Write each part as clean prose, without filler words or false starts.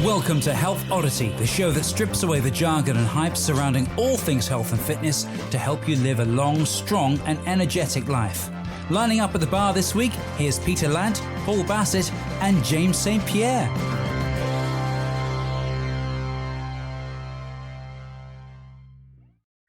Welcome to Health Oddity, the show that strips away the jargon and hype surrounding all things health and fitness to help you live a long, strong and energetic life. Lining up at the bar this week, here's Peter Lant, Paul Bassett and James St. Pierre.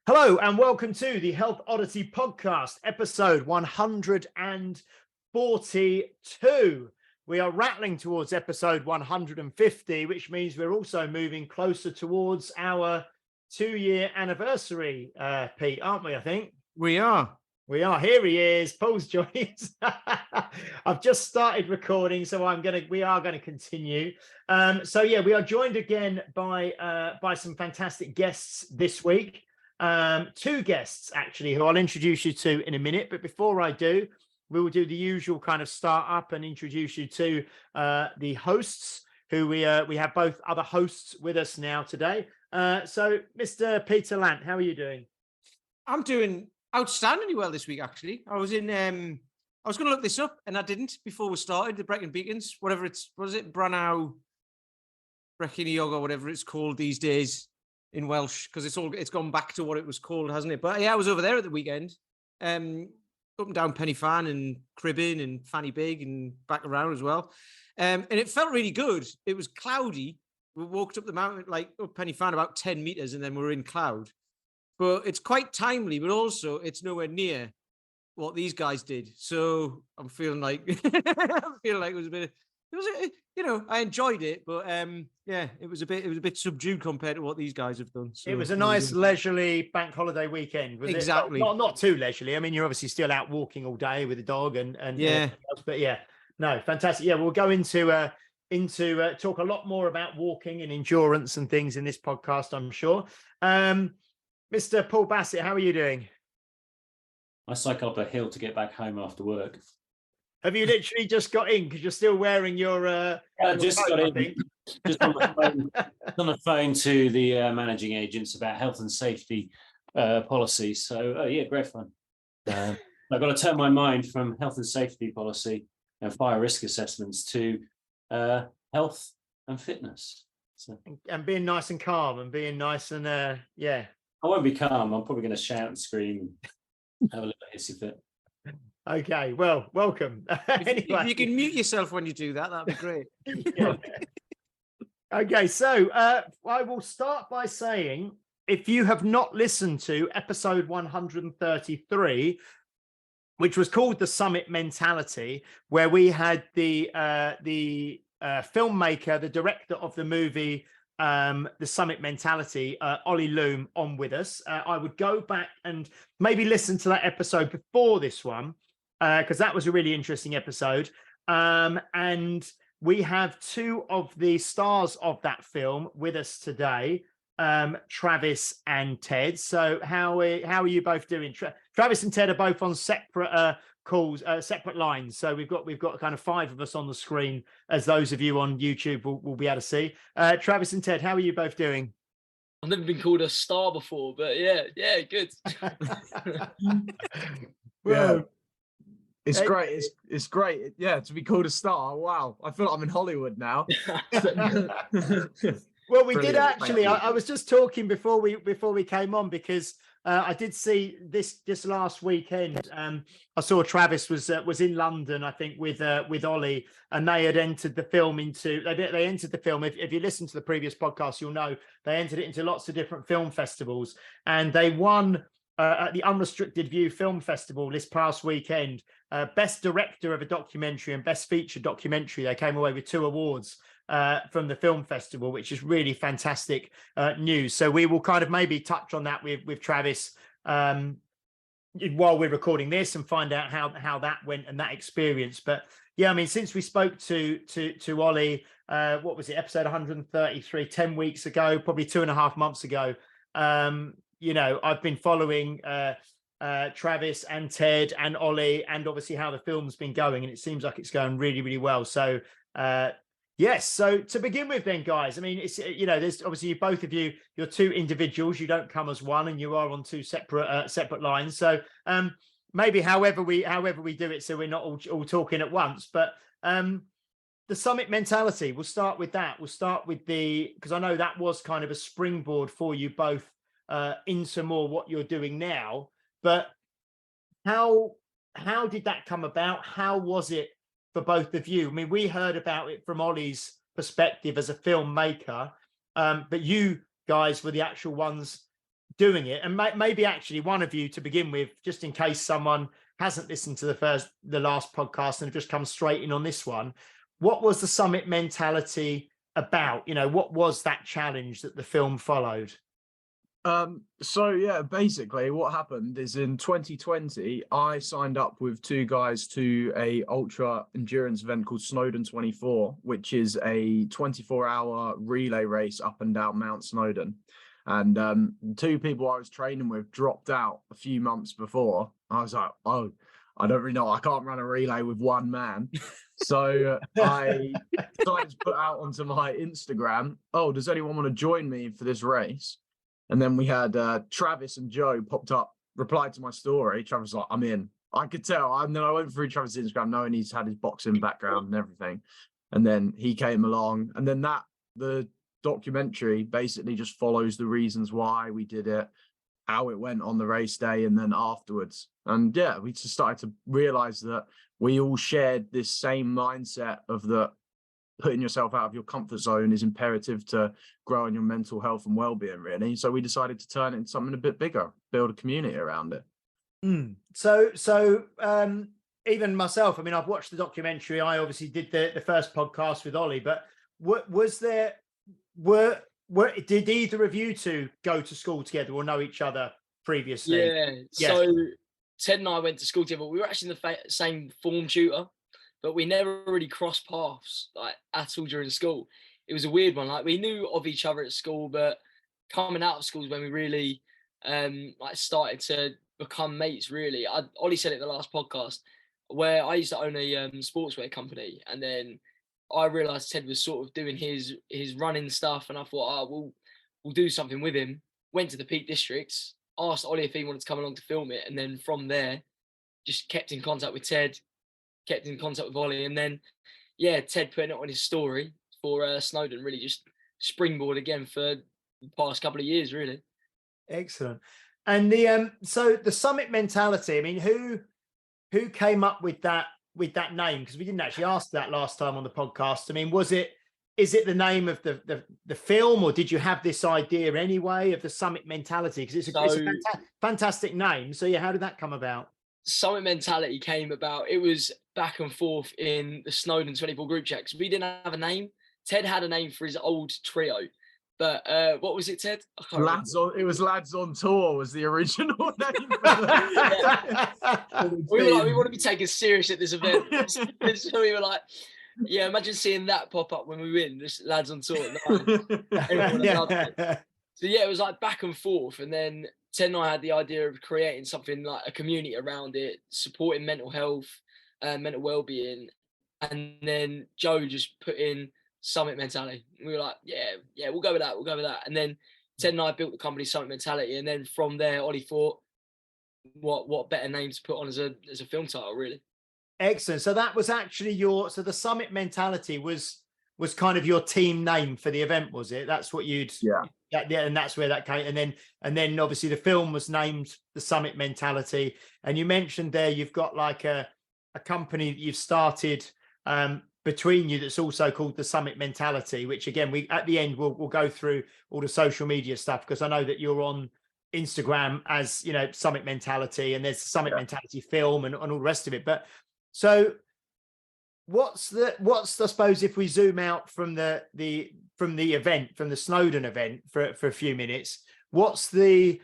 Hello and welcome to the Health Oddity podcast, episode 142. We are rattling towards episode 150, which means we're also moving closer towards our 2-year anniversary, Pete, aren't we, I think? We are. Here he is. Paul's joined. I've just started recording, so we are going to continue. We are joined again by some fantastic guests this week. 2 guests, actually, who I'll introduce you to in a minute. But before I do, we will do the usual kind of start up and introduce you to the hosts, who we have both other hosts with us now today. So, Mr. Peter Lant, how are you doing? I'm doing outstandingly well this week, actually. I was going to look this up and I didn't before we started. The Brecon Beacons, whatever it's, what is it? Brannow, Brecon or whatever it's called these days in Welsh, because it's gone back to what it was called, hasn't it? But yeah, I was over there at the weekend. Up and down Penny Fan and Cribbin and Fanny Big and back around as well. And it felt really good. It was cloudy. We walked up the mountain, like up Penny Fan, about 10 meters, and then we were in cloud. But it's quite timely, but also it's nowhere near what these guys did. So I'm feeling like it was a bit. I enjoyed it, but it was a bit subdued compared to what these guys have done. So it was a nice leisurely bank holiday weekend, was exactly. It? Not too leisurely. I mean, you're obviously still out walking all day with the dog and yeah, else, but yeah, no, fantastic. Yeah, we'll go into talk a lot more about walking and endurance and things in this podcast, I'm sure. Mr. Paul Bassett, how are you doing? I cycle up a hill to get back home after work. Have you literally just got in because you're still wearing your? I just got in. Just on the phone to the managing agents about health and safety policy. So yeah, great fun. I've got to turn my mind from health and safety policy and fire risk assessments to health and fitness. So, and being nice and calm and being nice and yeah. I won't be calm. I'm probably going to shout and scream, and have a little hissy fit. Okay, well, welcome. Anyway. If you can mute yourself when you do that, that'd be great. Yeah. Okay, so I will start by saying, if you have not listened to episode 133, which was called The Summit Mentality, where we had the filmmaker, the director of the movie, The Summit Mentality, Olly Loom, on with us, I would go back and maybe listen to that episode before this one, because that was a really interesting episode. And we have 2 of the stars of that film with us today, Travis and Ted. So how are you both doing? Travis and Ted are both on separate calls, separate lines. So we've got kind of 5 of us on the screen, as those of you on YouTube will be able to see. Travis and Ted, how are you both doing? I've never been called a star before, but yeah, good. Well, it's great. It's great. Yeah, to be called a star. Wow, I feel like I'm in Hollywood now. Well, we did actually. I was just talking before we came on, because I did see this last weekend. I saw Travis was in London, I think, with Olly, and they had entered the film into. They entered the film. If you listen to the previous podcast, you'll know they entered it into lots of different film festivals, and they won at the Unrestricted View Film Festival this past weekend. Best director of a documentary and best feature documentary. They came away with 2 awards from the film festival, which is really fantastic news. So we will kind of maybe touch on that with Travis while we're recording this, and find out how that went and that experience. But yeah, I mean, since we spoke to Olly, what was it, episode 133, 10 weeks ago, probably 2.5 months ago, I've been following Travis and Ted and Olly, and obviously how the film's been going, and it seems like it's going really, really well. So yes, so to begin with then, guys, I mean, it's there's obviously both of you, you're 2 individuals, you don't come as one, and you are on 2 separate lines. So maybe however we do it, so we're not all talking at once, but the summit mentality, we'll start with that. We'll start with because I know that was kind of a springboard for you both into more what you're doing now. But how did that come about? How was it for both of you? I mean, we heard about it from Olly's perspective as a filmmaker, but you guys were the actual ones doing it. And maybe actually one of you to begin with, just in case someone hasn't listened to the last podcast and have just come straight in on this one. What was the summit mentality about? You know, what was that challenge that the film followed? So yeah, basically what happened is in 2020, I signed up with two guys to a ultra endurance event called Snowdon 24, which is a 24-hour relay race up and down Mount Snowdon. And two people I was training with dropped out a few months before. I was like, oh, I don't really know. I can't run a relay with one man. So I decided to put out onto my Instagram, oh, does anyone want to join me for this race? And then we had Travis and Joe popped up, replied to my story. Travis was like, I'm in. I could tell. And then I went through Travis' Instagram knowing he's had his boxing background and everything. And then he came along. And then the documentary basically just follows the reasons why we did it, how it went on the race day, and then afterwards. And yeah, we just started to realize that we all shared this same mindset of that putting yourself out of your comfort zone is imperative to growing your mental health and well-being, really. So we decided to turn it into something a bit bigger, build a community around it. So even myself, I mean, I've watched the documentary. I obviously did the first podcast with Olly, but did either of you two go to school together or know each other previously? Yeah. So Ted and I went to school together. We were actually in the same form tutor, but we never really crossed paths like at all during school. It was a weird one. Like we knew of each other at school, but coming out of school is when we really like started to become mates. Really, Olly said it in the last podcast where I used to own a sportswear company, and then I realised Ted was sort of doing his running stuff, and I thought, oh, we'll do something with him. Went to the Peak Districts, asked Olly if he wanted to come along to film it, and then from there, just kept in contact with Ted. Kept in contact with Olly, and then Ted putting it on his story for Snowdon really just springboard again for the past couple of years, really. Excellent. And so the summit mentality, I mean, who came up with that name? Because we didn't actually ask that last time on the podcast. I mean, is it the name of the film, or did you have this idea anyway of the summit mentality? Because it's a fantastic name. So how did that come about? Summit mentality came about, it was back and forth in the Snowdon 24 group chat, because we didn't have a name. Ted had a name for his old trio, but what was it, Ted? It was Lads on Tour was the original name. We were like, we want to be taken serious at this event. So we were like, yeah, imagine seeing that pop up when we win, just Lads on Tour. Everyone loved it. So it was like back and forth, and then Ted and I had the idea of creating something like a community around it, supporting mental health, mental well-being, and then Joe just put in summit mentality. We were like, yeah, we'll go with that. And then Ted and I built the company Summit Mentality, and then from there, Olly thought, what better name to put on as a film title, really. Excellent. So that was actually the Summit Mentality was kind of your team name for the event, was it? That's what you'd and that's where that came. And then obviously the film was named the Summit Mentality. And you mentioned there you've got like a company that you've started between you that's also called the Summit Mentality, which again we at the end we'll go through all the social media stuff, because I know that you're on Instagram as Summit Mentality, and there's Summit Mentality film and all the rest of it. But so what's I suppose if we zoom out from the event, from the Snowdon event for a few minutes, what's the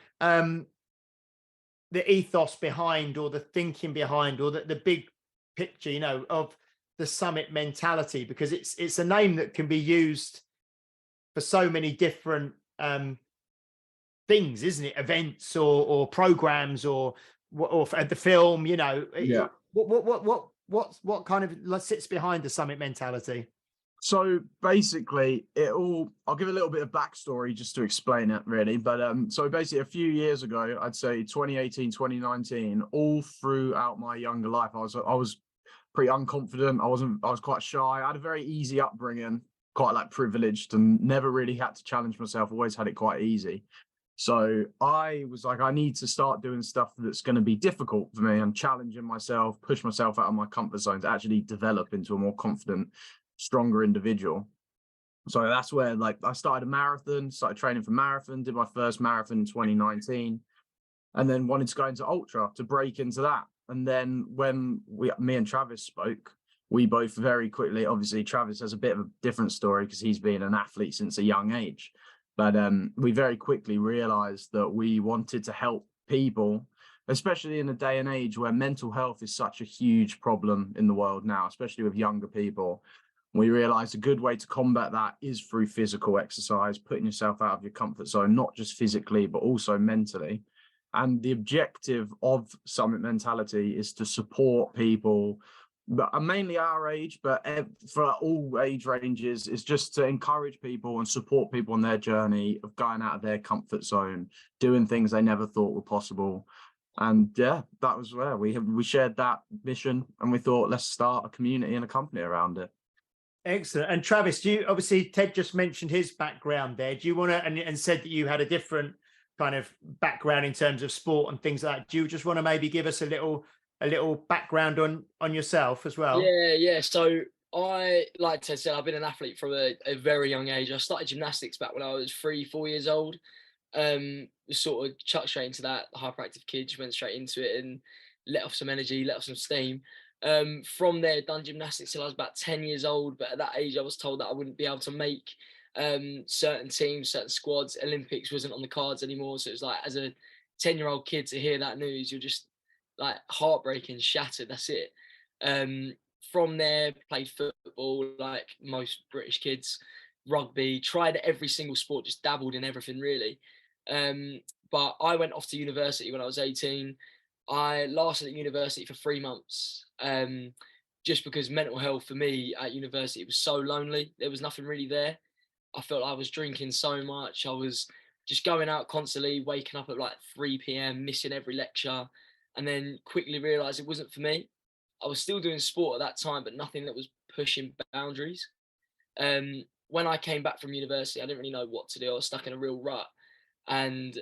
ethos behind, or the thinking behind, or the big picture, of the Summit Mentality? Because it's a name that can be used for so many different things, isn't it? Events or programs or the film, What kind of sits behind the Summit Mentality? So basically, I'll give a little bit of backstory just to explain it, really. But so basically, a few years ago, I'd say 2018, 2019, all throughout my younger life, I was pretty unconfident. I was quite shy. I had a very easy upbringing, quite like privileged, and never really had to challenge myself. Always had it quite easy. So I was like, I need to start doing stuff that's going to be difficult for me and challenging myself, push myself out of my comfort zone to actually develop into a more confident, stronger individual. So that's where like I started a marathon, started training for marathon, did my first marathon in 2019, and then wanted to go into ultra to break into that. And then when me and Travis spoke, we both very quickly, obviously Travis has a bit of a different story because he's been an athlete since a young age. But we very quickly realized that we wanted to help people, especially in a day and age where mental health is such a huge problem in the world now, especially with younger people. We realized a good way to combat that is through physical exercise, putting yourself out of your comfort zone, not just physically, but also mentally. And the objective of Summit Mentality is to support people, but mainly our age, but for all age ranges, is just to encourage people and support people on their journey of going out of their comfort zone, doing things they never thought were possible. And yeah, that was where we shared that mission, and we thought, let's start a community and a company around it. Excellent. And Travis, obviously Ted just mentioned his background there. Do you want to, and said that you had a different kind of background in terms of sport and things like that. Do you just want to maybe give us a little background on yourself as well? Yeah. So I, like Ted said, I've been an athlete from a very young age. I started gymnastics back when I was 3-4 years old. Sort of chucked straight into that, hyperactive kid, just went straight into it and let off some energy, let off some steam. From there, done gymnastics till I was about 10 years old. But at that age, I was told that I wouldn't be able to make certain teams, certain squads. Olympics wasn't on the cards anymore. So it was like, as a 10-year-old kid, to hear that news, you're just like heartbreaking, shattered. That's it. From there, played football like most British kids, rugby, tried every single sport, just dabbled in everything really. But I went off to university when I was 18. I lasted at university for 3 months, just because mental health for me at university was so lonely. There was nothing really there. I felt I was drinking so much. I was just going out constantly, waking up at like 3 p.m, missing every lecture, and then quickly realised it wasn't for me. I was still doing sport at that time, but nothing that was pushing boundaries. When I came back from university, I didn't really know what to do. I was stuck in a real rut, and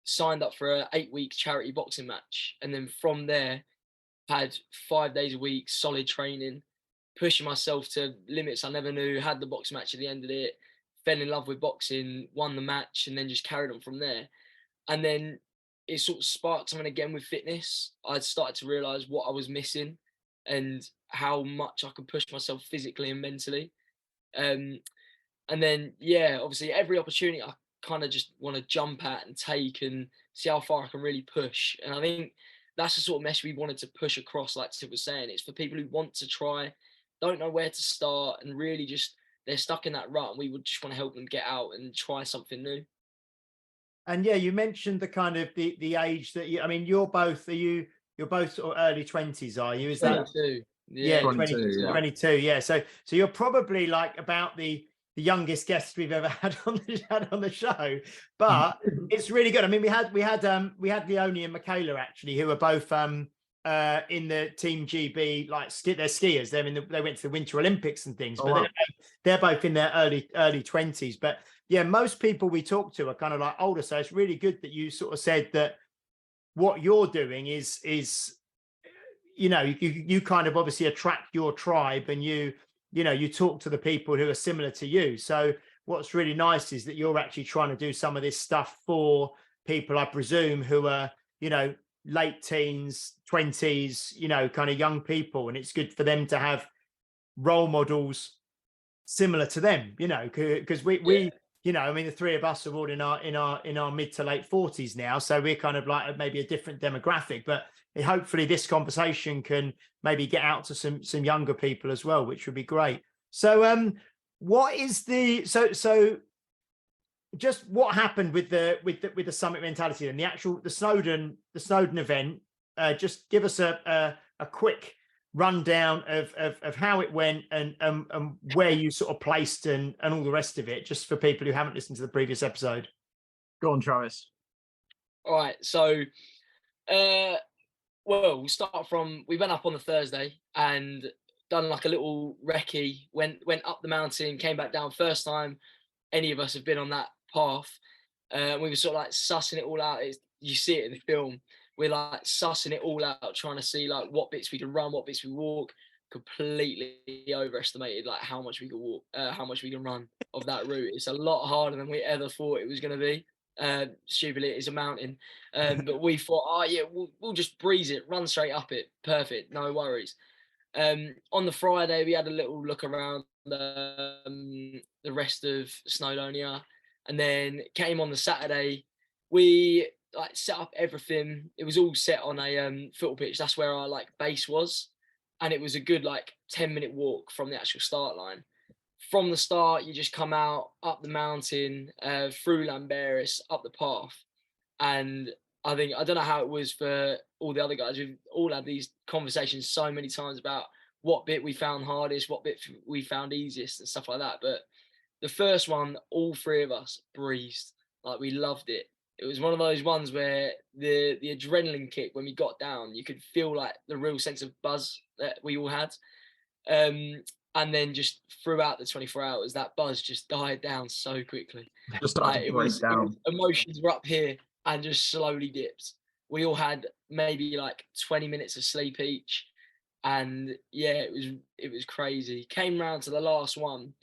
signed up for an 8-week charity boxing match. And then from there, had 5 days a week, solid training, pushing myself to limits I never knew, had the boxing match at the end of it, fell in love with boxing, won the match, and then just carried on from there. And then it sort of sparked something again with fitness. I started to realise what I was missing and how much I could push myself physically and mentally. And then, yeah, obviously every opportunity I kind of just want to jump at and take and see how far I can really push. And I think that's the sort of message we wanted to push across, like Sid was saying. It's for people who want to try, don't know where to start, and really just they're stuck in that rut, and we would just want to help them get out and try something new. And yeah, you mentioned the kind of the age that you're both sort of early 20s, are you? Is 22. that Yeah, 22, yeah. So you're probably like about the youngest guest we've ever had on the show, but it's really good. I mean, we had Leonie and Michaela actually, who are both in the Team GB, like they're skiers. They went to the Winter Olympics and things, but they're both in their early 20s. But yeah, most people we talk to are kind of like older. So it's really good that you sort of said that what you're doing is you kind of obviously attract your tribe, and you talk to the people who are similar to you. So what's really nice is that you're actually trying to do some of this stuff for people, I presume, who are, late teens, 20s, kind of young people. And it's good for them to have role models similar to them, because we the three of us are all in our mid to late 40s now. So we're kind of like maybe a different demographic, but hopefully this conversation can maybe get out to some younger people as well, which would be great. So what is so just what happened with the Summit Mentality and the Snowdon event? Just give us a quick rundown of how it went and where you sort of placed and all the rest of it, just for people who haven't listened to the previous episode. Go on, Travis. All right, so Well, we'll start from, we went up on the Thursday and done like a little recce, went up the mountain, came back down. First time any of us have been on that path. We were sort of like sussing it all out. You see it in the film. We're like sussing it all out, trying to see like what bits we can run, what bits we walk. Completely overestimated like how much we could walk, how much we can run of that route. It's a lot harder than we ever thought it was going to be. Stupidly, it is a mountain, but we thought, oh yeah, we'll just breeze it, run straight up it, perfect, no worries. On the Friday, we had a little look around the rest of Snowdonia, and then came on the Saturday. We like set up everything. It was all set on a football pitch. That's where our like base was, and it was a good like 10-minute walk from the actual start line. From the start, you just come out up the mountain, through Lamberis, up the path, and I don't know how it was for all the other guys. We've all had these conversations so many times about what bit we found hardest, what bit we found easiest, and stuff like that. But the first one, all three of us breezed. Like, we loved it. It was one of those ones where the adrenaline kick when we got down, you could feel like the real sense of buzz that we all had. And then just throughout the 24 hours, that buzz just died down so quickly. Just started to break down. Emotions were up here and just slowly dipped. We all had maybe like 20 minutes of sleep each. And yeah, it was crazy. Came round to the last one.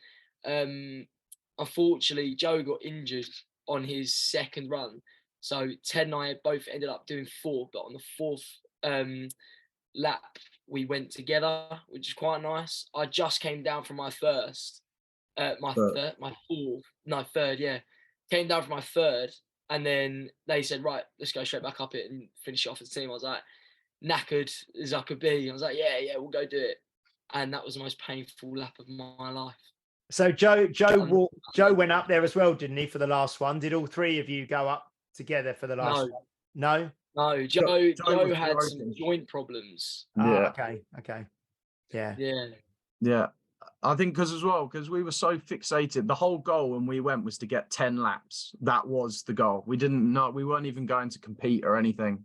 Unfortunately, Joe got injured on his second run. So Ted and I both ended up doing fourth, but on the fourth lap, we went together, which is quite nice. I just came down from my third, yeah. Came down from my third, and then they said, right, let's go straight back up it and finish it off as a team. I was like, knackered as I could be. I was like, yeah, we'll go do it. And that was the most painful lap of my life. So Joe went up there as well, didn't he, for the last one? Did all three of you go up together for the last one? No? No, Joe had some joint problems. Yeah. Okay. Yeah. I think because we were so fixated. The whole goal when we went was to get 10 laps. That was the goal. We weren't even going to compete or anything.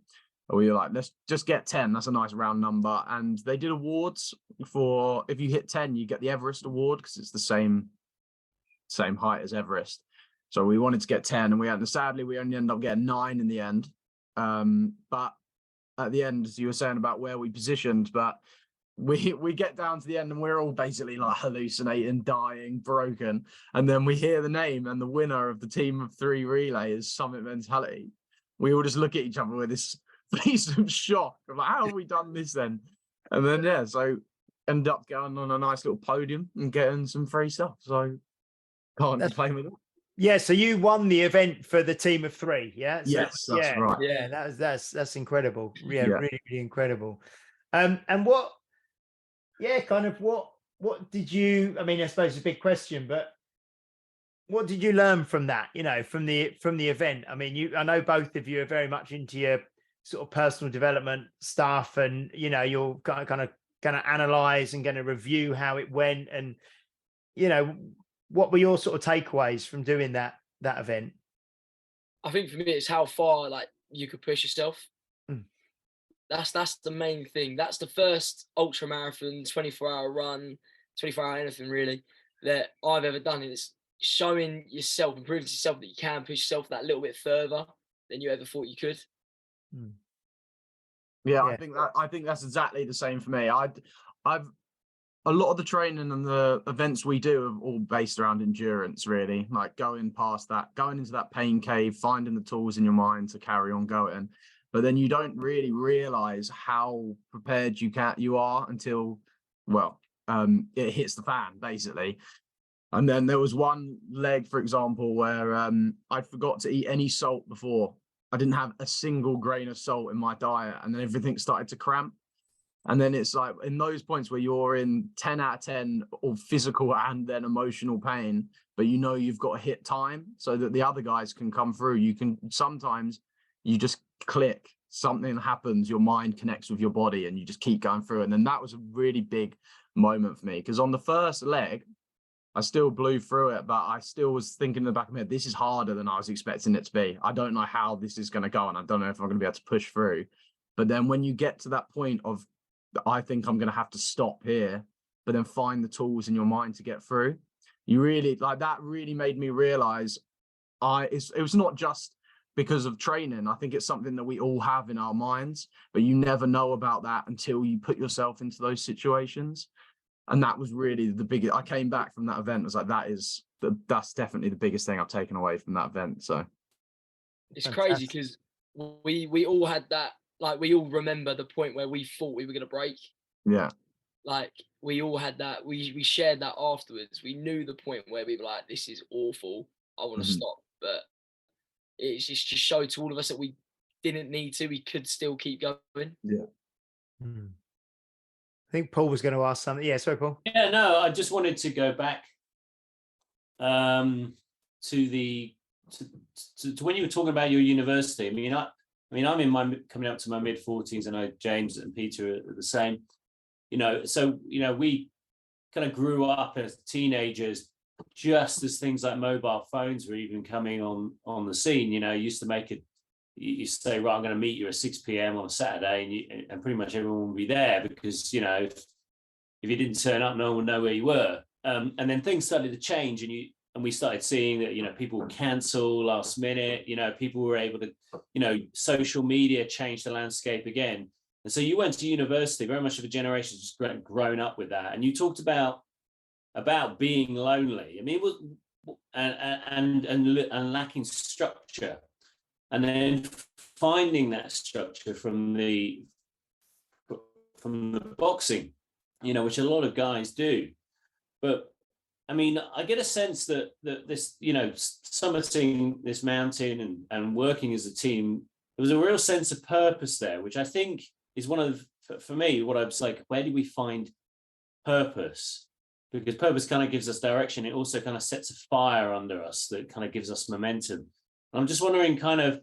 We were like, let's just get 10. That's a nice round number. And they did awards for, if you hit 10, you get the Everest award because it's the same height as Everest. So we wanted to get 10, and sadly we only ended up getting 9 in the end. But at the end, as you were saying about where we positioned, but we get down to the end and we're all basically like hallucinating, dying, broken. And then we hear the name, and the winner of the team of 3 relay is Summit Mentality. We all just look at each other with this face of shock. I'm like, how have we done this then? And then, so end up going on a nice little podium and getting some free stuff. So can't complain with it. Yeah, so you won the event for the team of 3, yeah? So, yes, that's right. Yeah, that's incredible. Yeah, really, really incredible. And what did you, I mean, I suppose it's a big question, but what did you learn from that, from the event? I mean, I know both of you are very much into your sort of personal development stuff, and, you're kind of going to analyze and going to review how it went, and, what were your sort of takeaways from doing that event? I think for me, it's how far like you could push yourself. That's the main thing. That's the first ultra marathon, 24-hour run, 24-hour anything really that I've ever done. And it's showing yourself and proving to yourself that you can push yourself that little bit further than you ever thought you could. Yeah, I think that's exactly the same for me. I've a lot of the training and the events we do are all based around endurance, really, like going past that, going into that pain cave, finding the tools in your mind to carry on going. But then you don't really realize how prepared you are until, it hits the fan, basically. And then there was one leg, for example, where I forgot to eat any salt before. I didn't have a single grain of salt in my diet, and then everything started to cramp. And then it's like in those points where you're in 10 out of 10 of physical and then emotional pain, but you've got to hit time so that the other guys can come through. Sometimes you just click, something happens, your mind connects with your body, and you just keep going through. And then that was a really big moment for me, because on the first leg, I still blew through it, but I still was thinking in the back of my head, this is harder than I was expecting it to be. I don't know how this is going to go, and I don't know if I'm going to be able to push through. But then when you get to that point of, I think I'm going to have to stop here, but then find the tools in your mind to get through, you really, like, that really made me realize it was not just because of training. I think it's something that we all have in our minds, but you never know about that until you put yourself into those situations. And that was really the biggest. I came back from that event, I was like, that's definitely the biggest thing I've taken away from that event. So it's crazy because we all had that, like, we all remember the point where we thought we were going to break. Yeah. Like, we all had that. We shared that afterwards. We knew the point where we were like, this is awful. I want to stop. But it just showed to all of us that we didn't need to. We could still keep going. Yeah. I think Paul was going to ask something. Yeah, sorry, Paul. Yeah, no, I just wanted to go back to when you were talking about your university. I mean, I'm coming up to my mid-40s. I know James and Peter are the same. So we kind of grew up as teenagers just as things like mobile phones were even coming on the scene. You used to you say, right, I'm going to meet you at 6 p.m. on a Saturday, and pretty much everyone would be there, because if you didn't turn up, no one would know where you were. And then things started to change, and we started seeing that people would cancel last minute. People were able to, social media changed the landscape again. And so you went to university, very much of a generation just grown up with that. And you talked about being lonely. I mean, and lacking structure, and then finding that structure from the boxing, which a lot of guys do. But I mean, I get a sense that this, summiting this mountain and working as a team, there was a real sense of purpose there, which I think is one of, for me, what I was like, where do we find purpose? Because purpose kind of gives us direction. It also kind of sets a fire under us that kind of gives us momentum. I'm just wondering kind of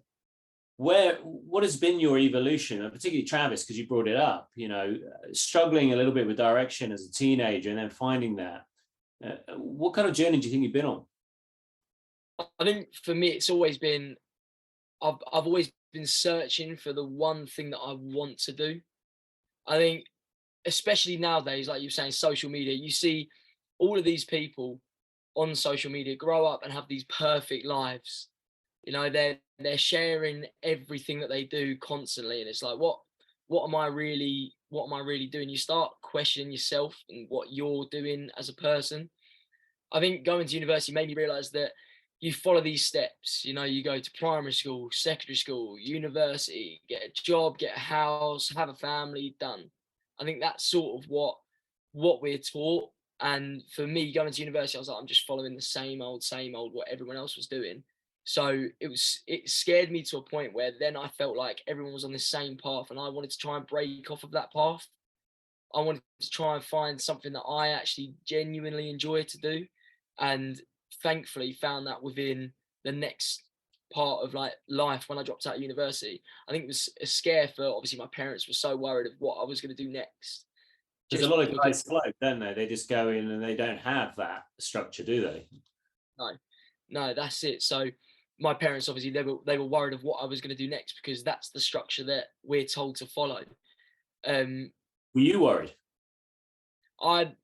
what has been your evolution, and particularly Travis, because you brought it up, struggling a little bit with direction as a teenager and then finding that. What kind of journey do you think you've been on? I think for me, it's always been, I've always been searching for the one thing that I want to do. I think, especially nowadays, like you're saying, social media, you see all of these people on social media grow up and have these perfect lives. They're sharing everything that they do constantly, and it's like, what am I really doing? You start questioning yourself and what you're doing as a person. I think going to university made me realize that you follow these steps. You go to primary school, secondary school, university, get a job, get a house, have a family, done. I think that's sort of what we're taught. And for me, going to university, I was like, I'm just following the same old what everyone else was doing. So it scared me to a point where then I felt like everyone was on the same path, and I wanted to try and break off of that path. I wanted to try and find something that I actually genuinely enjoy to do. And thankfully found that within the next part of life when I dropped out of university. I think it was a scare for, obviously, my parents were so worried of what I was going to do next. There's a lot of guys float, don't they? They just go in and they don't have that structure, do they? No, that's it. So my parents, obviously, they were worried of what I was going to do next, because that's the structure that we're told to follow. Were you worried?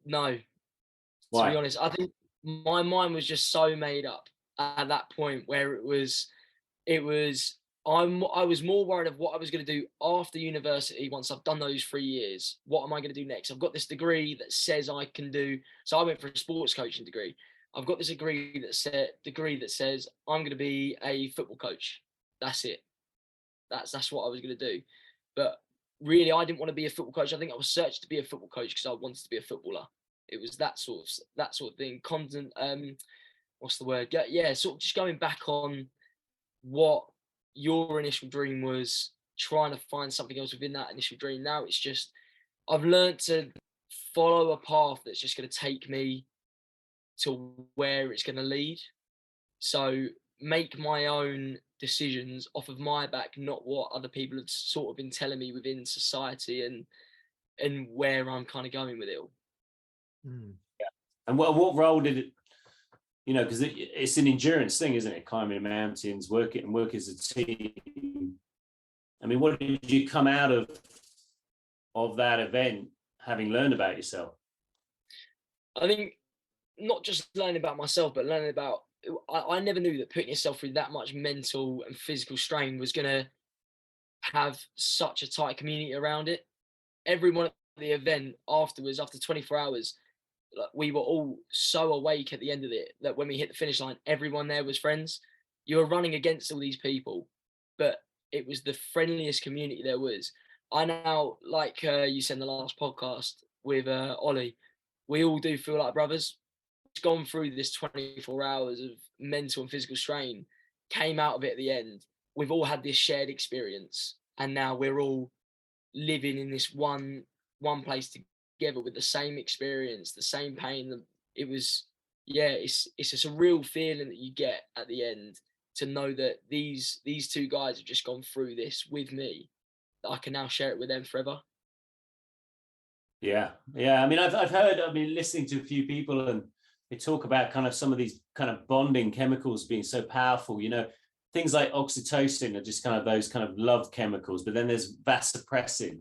No. Why? To be honest, I think my mind was just so made up at that point where I was more worried of what I was going to do after university. Once I've done those 3 years, what am I going to do next? I've got this degree that says I can do. So I went for a sports coaching degree. I've got this degree that says I'm going to be a football coach. That's it. That's what I was going to do. But really, I didn't want to be a football coach. I think I was searching to be a football coach because I wanted to be a footballer. It was that sort of thing. Constant. What's the word? Yeah. Sort of just going back on what your initial dream was, trying to find something else within that initial dream. Now it's just, I've learned to follow a path that's just going to take me to where it's going to lead. So make my own decisions off of my back, not what other people have sort of been telling me within society and where I'm kind of going with it all. Yeah. And what role did it, because it's an endurance thing, isn't it? Climbing mountains, work as a team. I mean, what did you come out of that event having learned about yourself? I think not just learning about myself, but learning about, I never knew that putting yourself through that much mental and physical strain was going to have such a tight community around it. Everyone at the event afterwards, after 24 hours, like, we were all so awake at the end of it that when we hit the finish line, everyone there was friends. You were running against all these people, but it was the friendliest community there was. I now, like you said in the last podcast with Ollie, we all do feel like brothers. It's gone through this 24 hours of mental and physical strain, came out of it at the end. We've all had this shared experience, and now we're all living in this one place together with the same experience, the same pain. It was, yeah, it's just a real feeling that you get at the end to know that these two guys have just gone through this with me, that I can now share it with them forever. Yeah. I mean, I've heard, I mean, listening to a few people, and they talk about kind of some of these kind of bonding chemicals being so powerful, you know, things like oxytocin are just kind of those kind of love chemicals, but then there's vasopressin,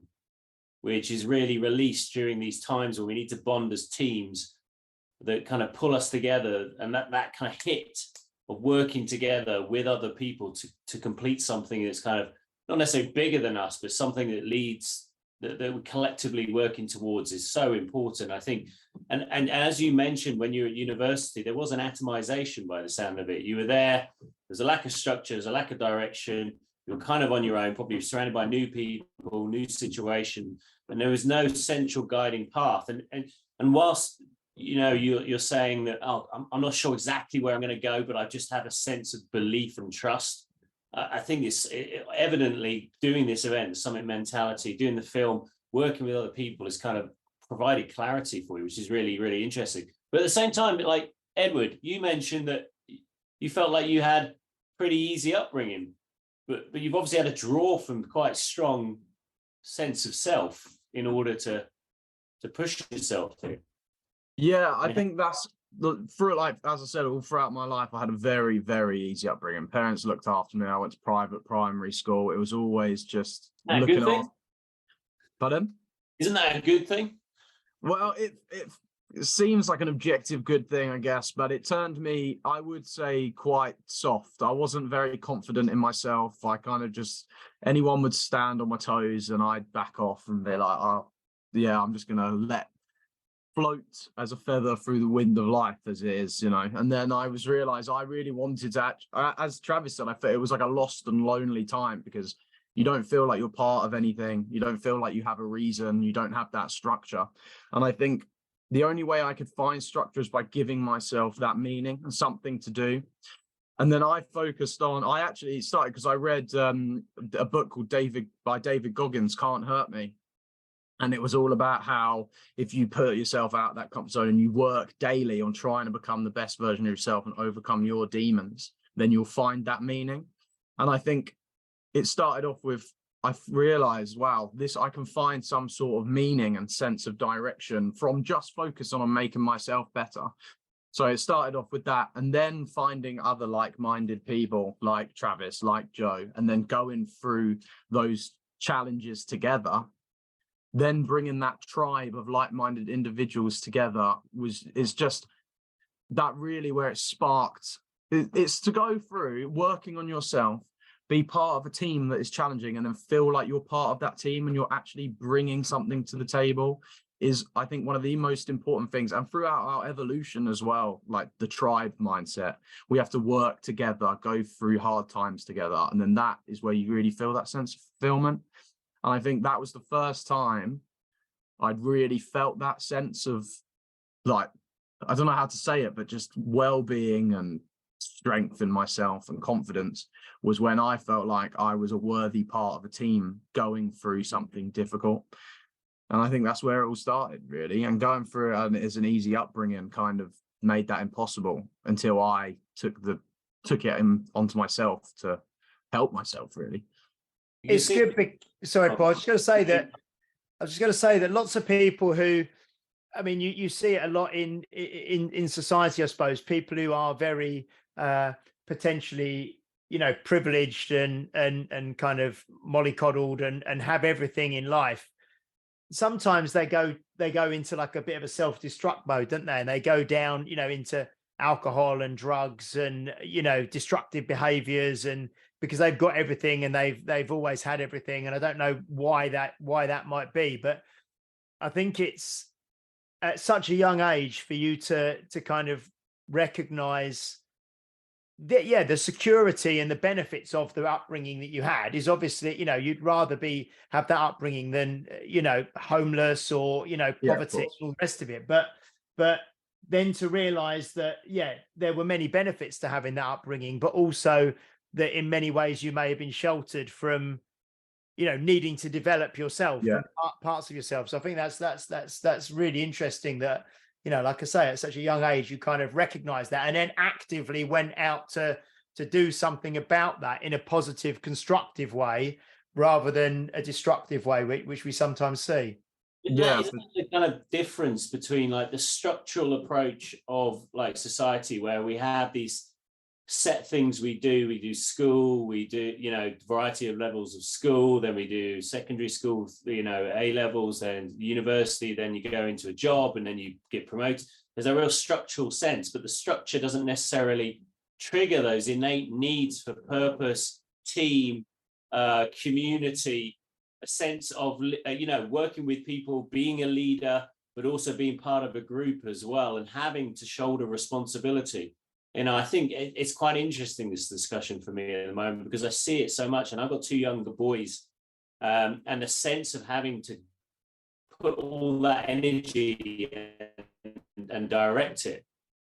which is really released during these times where we need to bond as teams, that kind of pull us together, and that kind of hit of working together with other people to complete something that's kind of not necessarily bigger than us, but something that leads, that we're collectively working towards, is so important, I think. And as you mentioned, when you were at university, there was an atomization by the sound of it. You were there's a lack of structure, there's a lack of direction. You're kind of on your own, probably surrounded by new people, new situation, and there was no central guiding path. And whilst, you know, you're saying that, oh, I'm not sure exactly where I'm going to go, but I just have a sense of belief and trust. I think it's evidently doing this event, Summit Mentality, doing the film, working with other people has kind of provided clarity for you, which is really, really interesting. But at the same time, like Edward, you mentioned that you felt like you had pretty easy upbringing, but you've obviously had to draw from quite strong sense of self in order to push yourself through. Yeah, I think that's through, like, as I said, all throughout my life, I had a very, very easy upbringing. Parents looked after me. I went to private primary school. It was always just looking after. Pardon? Isn't that a good thing? Well, it seems like an objective good thing, I guess, but it turned me, I would say, quite soft. I wasn't very confident in myself. I kind of just, anyone would stand on my toes and I'd back off and be like, oh, yeah, I'm just going to float as a feather through the wind of life, as it is, you know. And then I realized I really wanted to, as Travis said, I felt it was like a lost and lonely time, because you don't feel like you're part of anything. You don't feel like you have a reason. You don't have that structure. And I think the only way I could find structure is by giving myself that meaning and something to do. And then I actually started because I read a book called David Goggins, Can't Hurt Me. And it was all about how if you put yourself out of that comfort zone and you work daily on trying to become the best version of yourself and overcome your demons, then you'll find that meaning. And I think it started off with, I realized, wow, I can find some sort of meaning and sense of direction from just focusing on making myself better. So it started off with that, and then finding other like-minded people like Travis, like Joe, and then going through those challenges together. Then bringing that tribe of like-minded individuals together is just that really where it sparked. It's to go through working on yourself, be part of a team that is challenging, and then feel like you're part of that team and you're actually bringing something to the table is, I think, one of the most important things. And throughout our evolution as well, like the tribe mindset, we have to work together, go through hard times together. And then that is where you really feel that sense of fulfillment. And I think that was the first time I'd really felt that sense of, like, I don't know how to say it, but just well-being and strength in myself and confidence was when I felt like I was a worthy part of a team going through something difficult. And I think that's where it all started, really. And going through it as an easy upbringing kind of made that impossible until I took it onto myself to help myself, really. It's good. Sorry, Paul. I was just going to say that lots of people who, I mean, you see it a lot in society, I suppose. People who are very potentially privileged and kind of mollycoddled and have everything in life, sometimes they go into like a bit of a self-destruct mode, don't they? And they go down, into alcohol and drugs and, destructive behaviors, and because they've got everything and they've always had everything. And I don't know why that might be, but I think it's at such a young age for you to kind of recognize that, the security and the benefits of the upbringing that you had is obviously, you'd rather have that upbringing than, homeless or, poverty, all the rest of it. But then to realize that, there were many benefits to having that upbringing, but also that in many ways you may have been sheltered from, needing to develop yourself and parts of yourself. So I think that's really interesting that, like I say, at such a young age, you kind of recognize that and then actively went out to do something about that in a positive, constructive way, rather than a destructive way, which we sometimes see. Yeah, is the kind of difference between like the structural approach of like society, where we have these set things we do school, we do, variety of levels of school, then we do secondary school, A levels, then university, then you go into a job and then you get promoted. There's a real structural sense, but the structure doesn't necessarily trigger those innate needs for purpose, team, community, a sense of, working with people, being a leader, but also being part of a group as well, and having to shoulder responsibility. I think it's quite interesting, this discussion for me at the moment, because I see it so much, and I've got two younger boys, and the sense of having to put all that energy and direct it.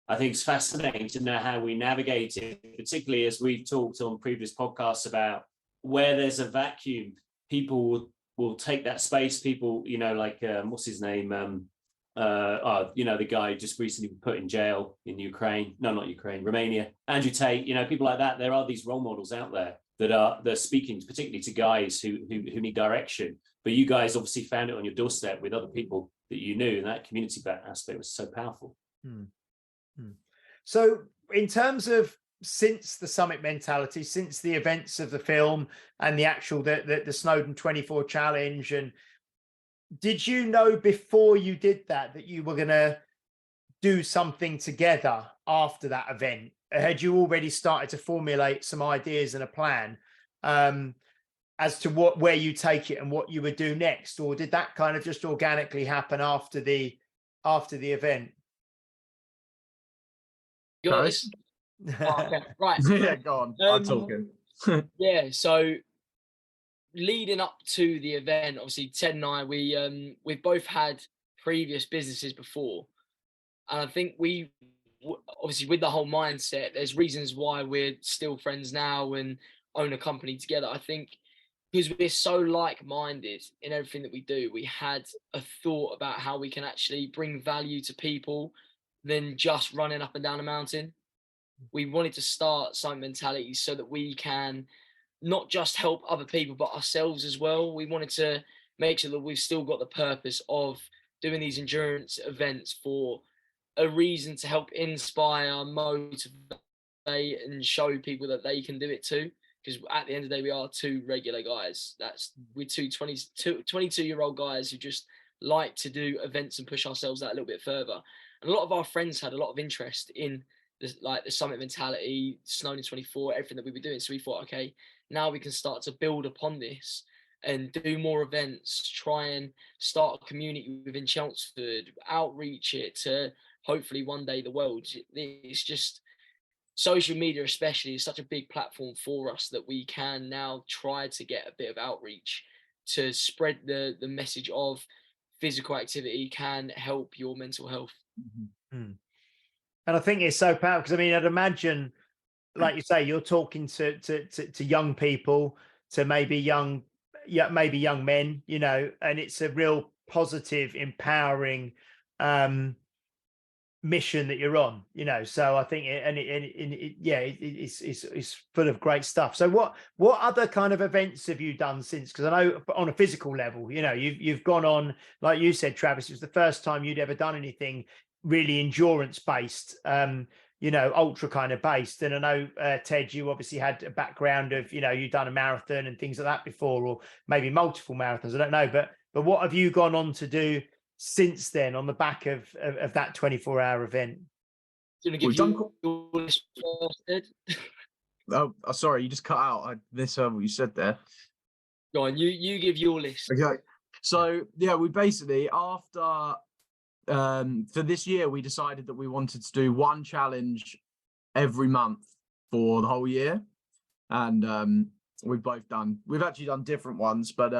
I think it's fascinating to know how we navigate it, particularly as we've talked on previous podcasts about where there's a vacuum, people will take that space. People, like what's his name? The guy just recently put in jail in Ukraine. No, not Ukraine, Romania. Andrew Tate. People like that. There are these role models out there they're speaking particularly to guys who need direction. But you guys obviously found it on your doorstep with other people that you knew, and that community aspect was so powerful. So in terms of, since the Summit Mentality, since the events of the film and the actual the Snowdon 24 challenge, and did you know before you did that you were going to do something together after that event? Had you already started to formulate some ideas and a plan as to where you take it and what you would do next, or did that kind of just organically happen after the event? Guys, okay, right. Yeah, go on. I'm talking. Yeah, so leading up to the event, obviously Ted and I, we've both had previous businesses before, and I think we obviously, with the whole mindset, there's reasons why we're still friends now and own a company together. I think because we're so like-minded in everything that we do, we had a thought about how we can actually bring value to people than just running up and down a mountain. We wanted to start Summit Mentality so that we can not just help other people, but ourselves as well. We wanted to make sure that we've still got the purpose of doing these endurance events for a reason to help inspire, motivate, and show people that they can do it too. Because at the end of the day, we are two regular guys. We're two 22-year-old guys who just like to do events and push ourselves that a little bit further. And a lot of our friends had a lot of interest in the Summit Mentality, Snowdon 24, everything that we were doing. So we thought, okay, now we can start to build upon this and do more events, try and start a community within Chelmsford, outreach it to hopefully one day the world. It's just, social media especially is such a big platform for us that we can now try to get a bit of outreach to spread the message of physical activity can help your mental health. And I think it's so powerful because, I mean, I'd imagine, like you say, you're talking to young people, to maybe young men, and it's a real positive, empowering mission that you're on, so I think it's full of great stuff. So what other kind of events have you done since? Because I know on a physical level, you've gone on, like you said, Travis, it was the first time you'd ever done anything really endurance based. ultra kind of based. And I know, Ted, you obviously had a background of, you've done a marathon and things like that before, or maybe multiple marathons. I don't know, but what have you gone on to do since then on the back of that 24-hour event? Do you want to give your list first, Ed? Oh, sorry, you just cut out. I misheard what you said there. Go on, you give your list. Okay. So yeah, we basically after for this year we decided that we wanted to do one challenge every month for the whole year, and we've actually done different ones, but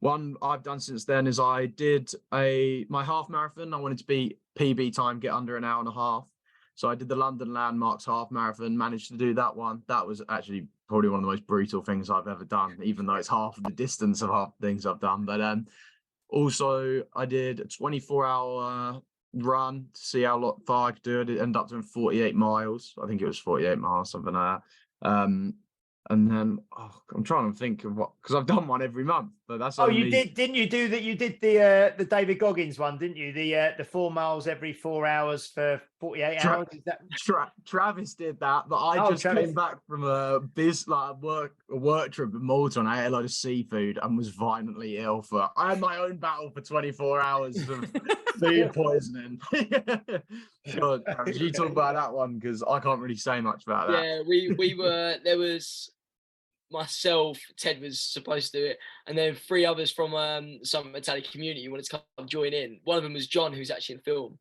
one I've done since then is I did my half marathon. I wanted to beat PB time, get under an hour and a half. So I did the London Landmarks half marathon, managed to do that one. That was actually probably one of the most brutal things I've ever done, even though it's half of the distance of half the things I've done. But also I did a 24-hour run to see how far I could do it. It ended up doing 48 miles. I think it was 48 miles, something like that. And then I'm trying to think of because I've done one every month, but that's you didn't you do that? You did the David Goggins one, didn't you? The 4 miles every 4 hours for 48 hours. Is that Travis did that, but I just came back from a work trip in Malta, and I ate a lot of seafood and was violently ill. I had my own battle for 24 hours of food poisoning. God, Travis, you talk about that one because I can't really say much about that. Yeah, there was myself, Ted was supposed to do it, and then 3 others from some Italian community wanted to come join in. One of them was John, who's actually in film,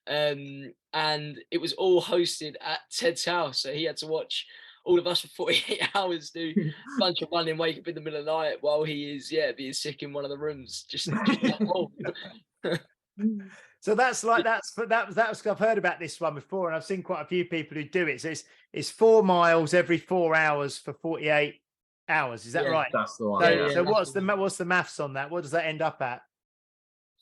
and it was all hosted at Ted's house, so he had to watch all of us for 48 hours do a bunch of running, wake up in the middle of the night while he is being sick in one of the rooms. Just So that's I've heard about this one before, and I've seen quite a few people who do it. So it's 4 miles every 4 hours for 48 hours. Is that right? That's the one. So what's the maths on that? What does that end up at?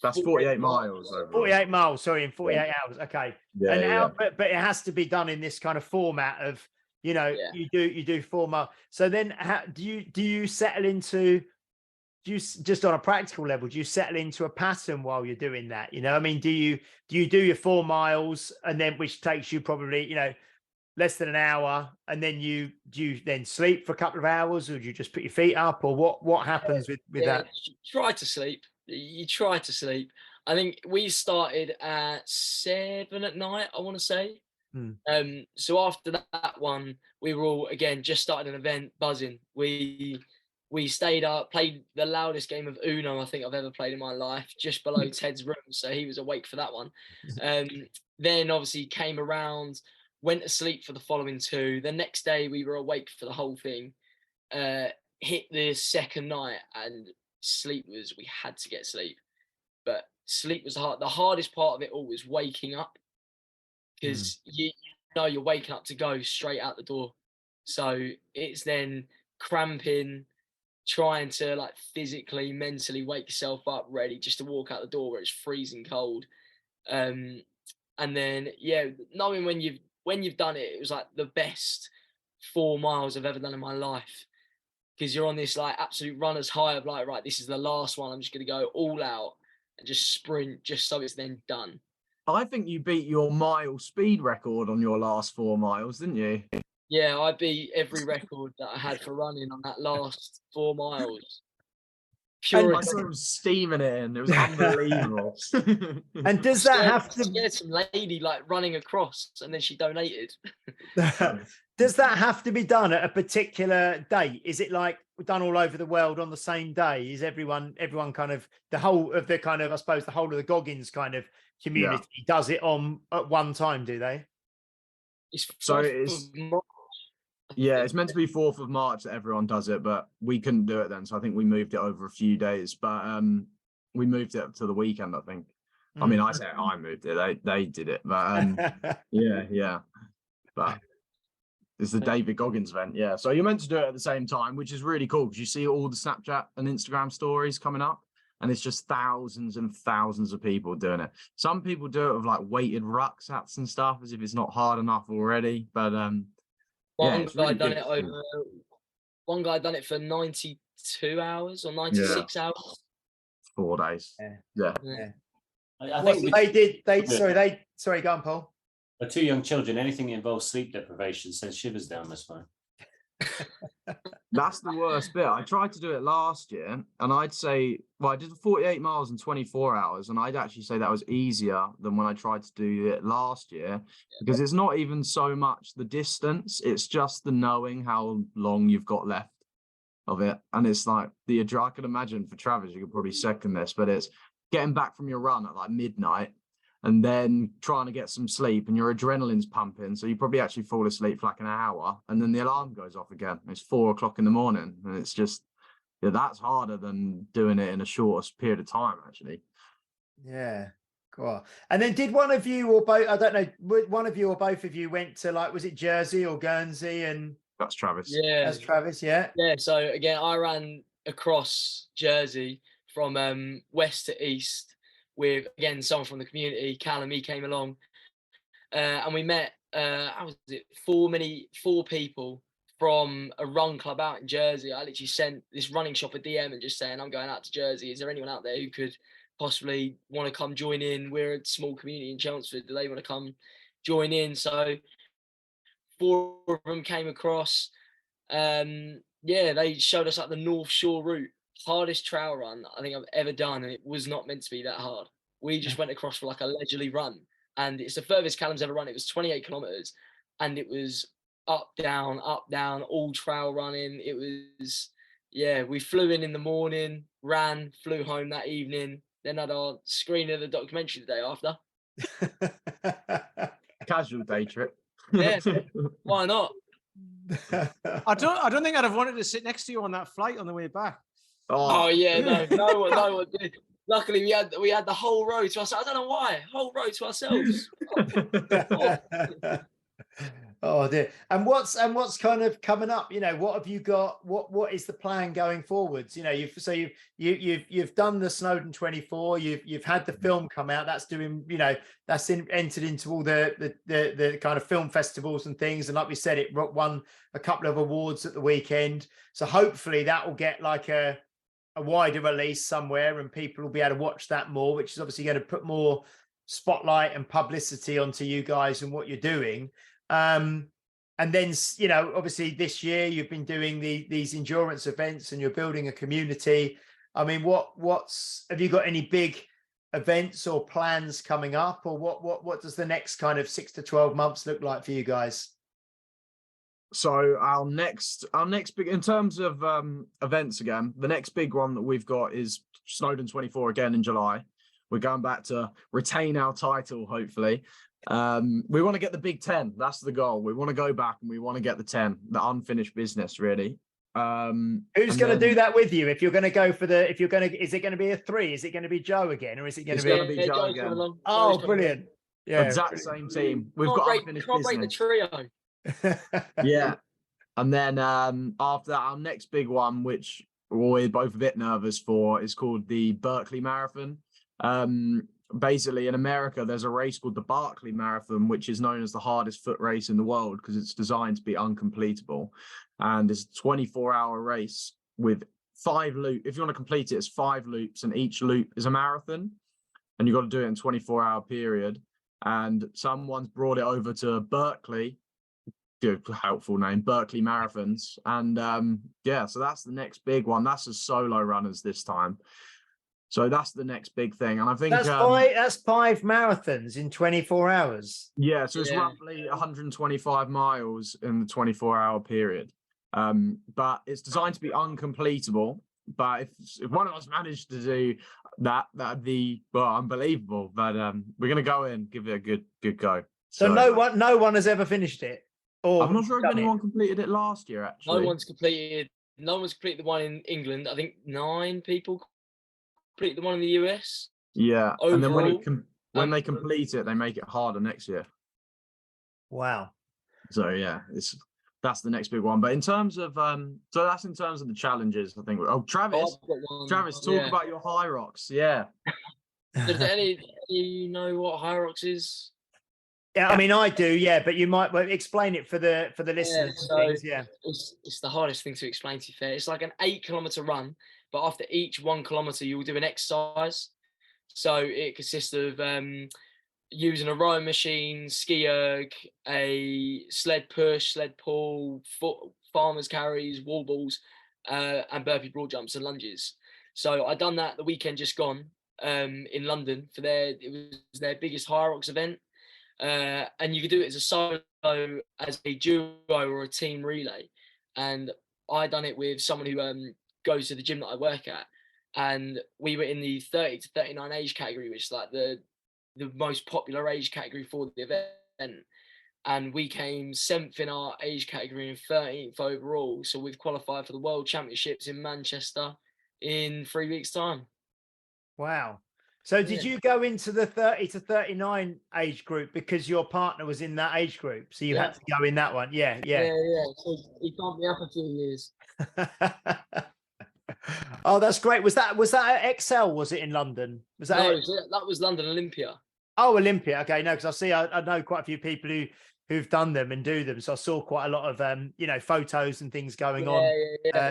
That's 48 miles. Overall. 48 miles. Sorry, in 48 hours. Okay. Yeah, and but it has to be done in this kind of format of you do 4 miles. So then do you settle into? Do you just on a practical level, do you settle into a pattern while you're doing that? I mean, do you do your 4 miles and then which takes you probably, less than an hour, and then do you then sleep for a couple of hours, or do you just put your feet up, or what happens with that? You try to sleep. I think we started at 7 at night, I want to say. So after that one, we were all again just started an event, buzzing. We stayed up, played the loudest game of Uno I think I've ever played in my life, just below Ted's room. So he was awake for that one. Then obviously came around, went to sleep for the following 2. The next day we were awake for the whole thing. Hit the second night, and we had to get sleep. But sleep was the hardest part of it all was waking up, because you're waking up to go straight out the door. So it's then cramping, trying to physically, mentally wake yourself up ready just to walk out the door where it's freezing cold. And then knowing when you've done it, it was the best 4 miles I've ever done in my life, because you're on this absolute runner's high of right, this is the last one, I'm just going to go all out and just sprint just so it's then done. I think you beat your mile speed record on your last 4 miles, didn't you? Yeah, I beat every record that I had for running on that last 4 miles. Pure. I was steaming it in. It was unbelievable. And does that have to? Scared some lady running across, and then she donated. Does that have to be done at a particular date? Is it done all over the world on the same day? Is everyone kind of the whole of the kind of, I suppose, the whole of the Goggins kind of community does it at one time? Do they? It's it's meant to be 4th of March that everyone does it, but we couldn't do it then, so I think we moved it over a few days. But we moved it up to the weekend, I think. I mean, I say I moved it; they did it, but But it's the David Goggins event, So you're meant to do it at the same time, which is really cool because you see all the Snapchat and Instagram stories coming up, and it's just thousands and thousands of people doing it. Some people do it with weighted rucksacks and stuff, as if it's not hard enough already. But one guy done it for 92 hours or 96 hours. 4 days. Yeah. I think sorry, go on, Paul. For 2 young children, anything that involves sleep deprivation sends shivers down my spine. That's the worst bit. I tried to do it last year, and I'd say, well, I did 48 miles in 24 hours, and I'd actually say that was easier than when I tried to do it last year, because it's not even so much the distance, it's just the knowing how long you've got left of it. And it's like I can imagine for Travis, you could probably second this, but it's getting back from your run at like midnight and then trying to get some sleep, and your adrenaline's pumping, so you probably actually fall asleep for like an hour, and then the alarm goes off again. It's 4 o'clock in the morning, and it's just, yeah, that's harder than doing it in a shorter period of time, actually. Yeah, cool. And then did one of you or both, I don't know, one of you or both of you went to, like, was it Jersey or Guernsey? And That's Travis. Yeah. that's Travis, yeah. Yeah. So again, I ran across Jersey from west to east with, again, someone from the community. Callum, he came along, and we met. How was it? 4 people from a run club out in Jersey. I literally sent this running shop a DM and just saying, I'm going out to Jersey. Is there anyone out there who could possibly want to come join in? We're a small community in Chelmsford. Do they want to come join in? So 4 of them came across. Yeah, they showed us like the North Shore route. Hardest trail run I think I've ever done, and it was not meant to be that hard. We just went across for like a leisurely run, and it's the furthest Callum's ever run. It was 28 kilometers, and it was up, down, all trail running. It was, yeah, we flew in the morning, ran, flew home that evening, then had our screening of the documentary the day after. Casual day trip. Yeah, why not? I don't think I'd have wanted to sit next to you on that flight on the way back. Oh yeah, no one did. Luckily, we had the whole road to ourselves. I don't know why, whole road to ourselves. Oh dear. And what's kind of coming up? You know, what have you got? What is the plan going forwards? You know, you've done the Snowdon 24. You've had the film come out. That's doing, you know, that's entered into all the kind of film festivals and things. And like we said, it won a couple of awards at the weekend. So hopefully that will get like a wider release somewhere, and people will be able to watch that more, which is obviously going to put more spotlight and publicity onto you guys and what you're doing. And then, you know, obviously this year you've been doing these endurance events and you're building a community. I mean, have you got any big events or plans coming up, or what does the next kind of 6 to 12 months look like for you guys? So our next big, in terms of events again, the next big one that we've got is Snowdon 24 again in July. We're going back to retain our title, hopefully. We want to get the Big 10. That's the goal. We want to go back and we want to get the 10, the unfinished business, really. Who's going to do that with you? If you're going to go for is it going to be a 3? Is it going to be Joe again, or is it going to be Joe again? Oh, brilliant. Yeah, exact same team. We've got unfinished business. Break the trio. Yeah. And then after that, our next big one, which we're both a bit nervous for, is called the Berkeley Marathon. Basically, in America, there's a race called the Berkeley Marathon, which is known as the hardest foot race in the world because it's designed to be uncompletable. And it's a 24-hour race with 5 loops. If you want to complete it, it's 5 loops, and each loop is a marathon. And you've got to do it in a 24-hour period. And someone's brought it over to Berkeley. Good, helpful name, Berkeley Marathons. And yeah, so that's the next big one. That's as solo runners this time. So that's the next big thing. And I think that's 5 marathons in 24 hours. Yeah, so it's roughly 125 miles in the 24-hour period. But it's designed to be uncompletable. But if one of us managed to do that, that'd be, well, unbelievable. But we're gonna go in, give it a good go. So no one has ever finished it. Or I'm not sure if anyone completed it last year, actually. No one's completed the one in England. I think 9 people complete the one in the US. Yeah. Overall, and then when they complete it, they make it harder next year. Wow. So yeah, that's the next big one. But in terms of so that's in terms of the challenges, I think. Oh, Travis, talk about your high rocks. Yeah. Does any you know what high rocks is? Yeah, I mean I do, yeah, but you might explain it for the listeners. So things, yeah. It's the hardest thing to explain, to be fair. It's like an 8-kilometer run, but after each 1 kilometer, you'll do an exercise. So it consists of using a rowing machine, ski erg, a sled push, sled pull, farmers carries, wall balls, and burpee broad jumps and lunges. So I done that the weekend just gone in London for it was their biggest High Rocks event. And you could do it as a solo, as a duo, or a team relay. And I done it with someone who goes to the gym that I work at, and we were in the 30 to 39 age category, which is like the most popular age category for the event. And we came 7th in our age category and 13th overall. So we've qualified for the World Championships in Manchester in 3 weeks' time. Wow. So did you go into the 30 to 39 age group because your partner was in that age group? So you had to go in that one. Yeah. So he can't be up a few years. Oh, that's great. Was that at Excel? Was it in London? Was that? No, that was London Olympia. Oh, Olympia. Okay, no, because I know quite a few people who've done them and do them. So I saw quite a lot of photos and things going on.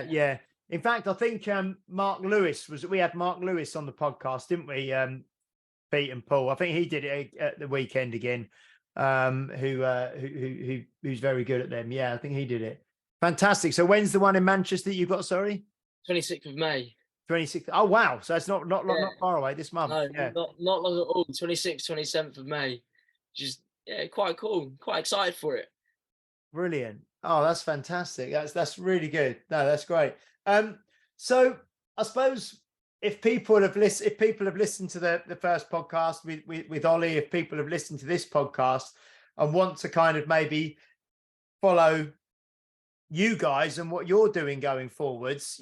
Yeah. In fact, I think Mark Lewis we had Mark Lewis on the podcast, didn't we? Pete and Paul. I think he did it at the weekend again. Who's very good at them. Yeah, I think he did it. Fantastic. So when's the one in Manchester that you got? Sorry, 26th of May. 26th. Oh wow! So it's not far away this month. No, yeah. not long at all. 26th, 27th of May. Just quite cool. Quite excited for it. Brilliant. Oh, that's fantastic. That's really good. No, that's great. So I suppose if people have listened to the first podcast with Olly, if people have listened to this podcast and want to kind of maybe follow you guys and what you're doing going forwards,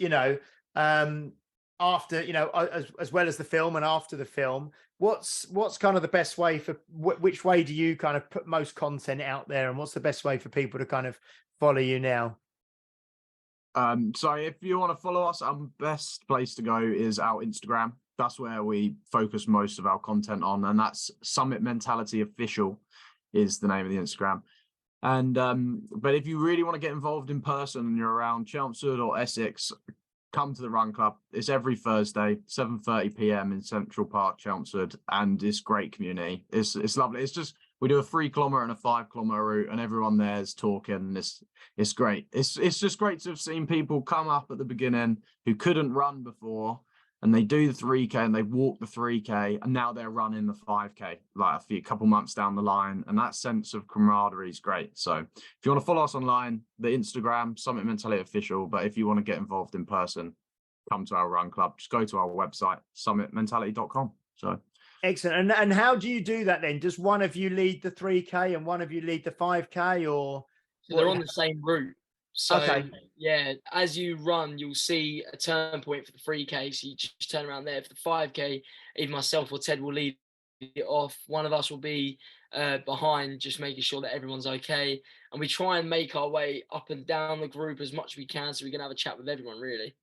after, as well as the film and after the film, what's kind of the best way for which way do you kind of put most content out there, and what's the best way for people to kind of follow you now? So if you want to follow us, our best place to go is our Instagram. That's where we focus most of our content on, and that's Summit Mentality Official is the name of the Instagram. And but if you really want to get involved in person and you're around Chelmsford or Essex, come to the Run Club. It's every Thursday, 7:30 p.m. in Central Park, Chelmsford, and it's great community. It's lovely. It's just we do a 3 kilometer and a 5 kilometer route, and everyone there is talking. It's great. It's just great to have seen people come up at the beginning who couldn't run before, and they do the 3K and they walk the 3K, and now they're running the 5K like a couple months down the line, and that sense of camaraderie is great. So if you want to follow us online, the Instagram, Summit Mentality Official, but if you want to get involved in person, come to our Run Club. Just go to our website, summitmentality.com. So excellent. And how do you do that then? Does one of you lead the 3K and one of you lead the 5K, or? So they're on the same route. So as you run, you'll see a turn point for the 3K. So you just turn around there. For the 5K, either myself or Ted will lead it off. One of us will be behind, just making sure that everyone's okay. And we try and make our way up and down the group as much as we can, so we can have a chat with everyone, really.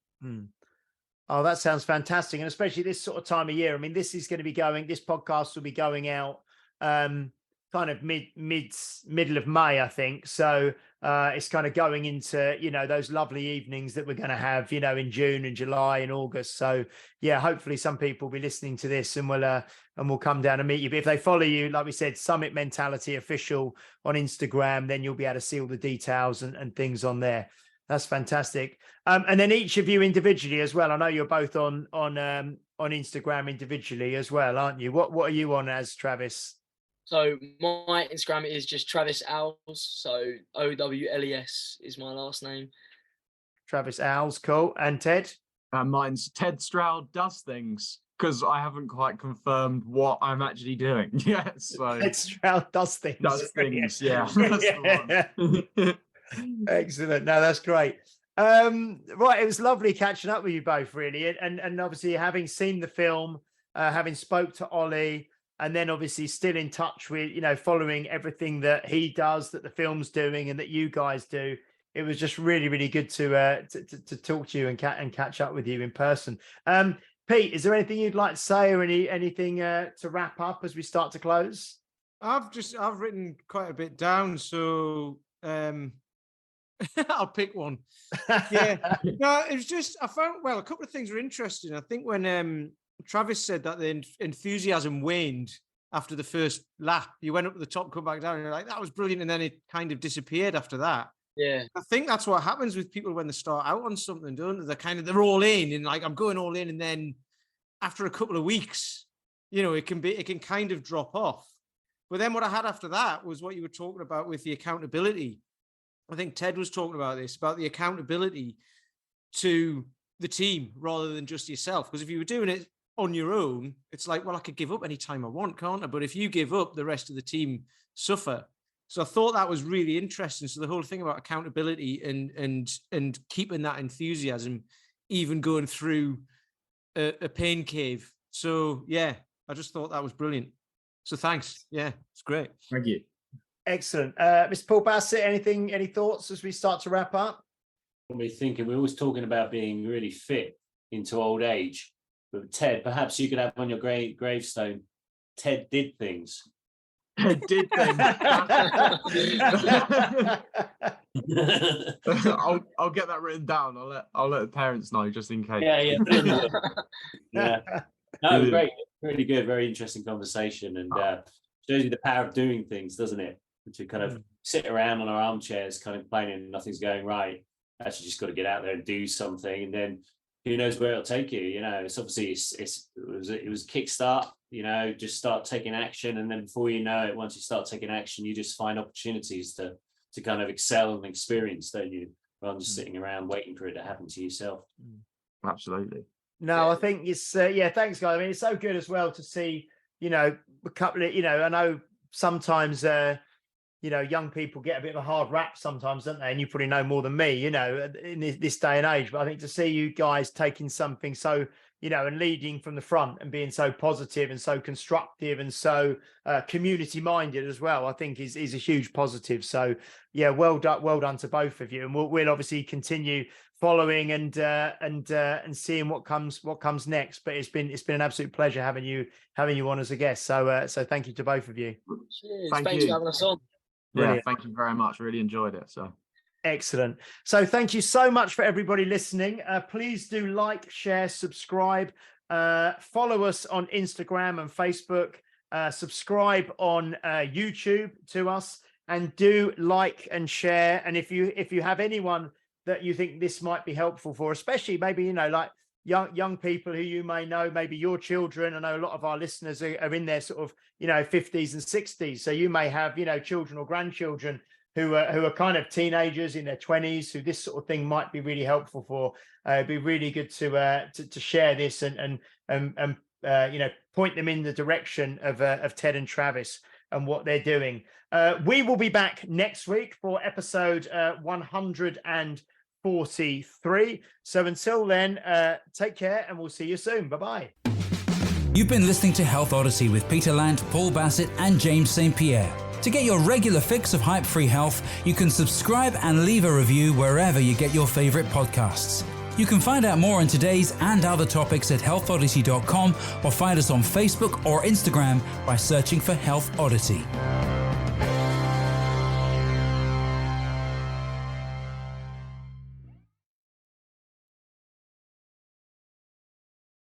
Oh, that sounds fantastic. And especially this sort of time of year. I mean, this podcast will be going out kind of middle of May, I think. So it's kind of going into, those lovely evenings that we're going to have, in June and July and August. So yeah, hopefully some people will be listening to this and we'll come down and meet you. But if they follow you, like we said, Summit Mentality Official on Instagram, then you'll be able to see all the details and things on there. That's fantastic. And then each of you individually as well. I know you're both on Instagram individually as well, aren't you? What are you on as, Travis? So my Instagram is just Travis Owls. So OWLES is my last name. Travis Owls, cool. And Ted? Mine's Ted Stroud Does Things, because I haven't quite confirmed what I'm actually doing. Yeah, so Ted Stroud Does Things. Does Things, yeah. That's the one. Excellent. No, that's great. Right, it was lovely catching up with you both, really, and obviously having seen the film, having spoke to Olly, and then obviously still in touch with, following everything that he does, that the film's doing, and that you guys do. It was just really, really good to talk to you and catch up with you in person. Pete, is there anything you'd like to say, or anything to wrap up as we start to close? I've written quite a bit down, so I'll pick one. Yeah, no, it was just I found a couple of things were interesting. I think when Travis said that the enthusiasm waned after the first lap. You went up to the top, come back down, and you're like, that was brilliant. And then it kind of disappeared after that. Yeah. I think that's what happens with people when they start out on something, don't they? They're all in and like, I'm going all in. And then after a couple of weeks, it can kind of drop off. But then what I had after that was what you were talking about with the accountability. I think Ted was talking about this, about the accountability to the team rather than just yourself. Because if you were doing it on your own, it's like, well, I could give up anytime I want, can't I? But if you give up, the rest of the team suffer. So I thought that was really interesting. So the whole thing about accountability and keeping that enthusiasm, even going through a pain cave. So yeah, I just thought that was brilliant. So thanks. Yeah, it's great. Thank you. Excellent. Mr. Paul Bassett, any thoughts as we start to wrap up? What we're thinking, we're always talking about being really fit into old age. But Ted, perhaps you could have on your gravestone, Ted did things. Did things. I'll get that written down. I'll let the parents know just in case. Yeah. Yeah. No, great. Really good. Very interesting conversation, and shows you the power of doing things, doesn't it? To kind of sit around on our armchairs, kind of complaining nothing's going right. Actually, just got to get out there and do something, and then who knows where it'll take you? It's obviously it was kickstart. Just start taking action, and then before you know it, once you start taking action, you just find opportunities to kind of excel and experience, don't you? Rather than just sitting around waiting for it to happen to yourself. Absolutely. No, I think it's thanks, guys. I mean, it's so good as well to see, a couple of, I know sometimes young people get a bit of a hard rap sometimes, don't they? And you probably know more than me, in this day and age. But I think to see you guys taking something so, and leading from the front and being so positive and so constructive and so community minded as well, I think is a huge positive. So yeah, well done to both of you. And we'll obviously continue following and seeing what comes next. But it's been an absolute pleasure having you on as a guest. So thank you to both of you. Cheers. Thanks for having us on. Yeah, thank you very much. Really enjoyed it. So excellent. So thank you so much for everybody listening. Please do like, share, subscribe, follow us on Instagram and Facebook, subscribe on YouTube to us, and do like and share. And if you have anyone that you think this might be helpful for, especially maybe, like young people who you may know, maybe your children. I know a lot of our listeners are in their sort of, 50s and 60s. So you may have, children or grandchildren who are kind of teenagers in their 20s, who this sort of thing might be really helpful for. It'd be really good to share this and point them in the direction of Ted and Travis and what they're doing. We will be back next week for episode 143. So until then, take care and we'll see you soon. Bye-bye. You've been listening to Health Odyssey with Peter Lant, Paul Bassett and James St. Pierre. To get your regular fix of hype-free health, you can subscribe and leave a review wherever you get your favorite podcasts. You can find out more on today's and other topics at healthodyssey.com or find us on Facebook or Instagram by searching for Health Odyssey.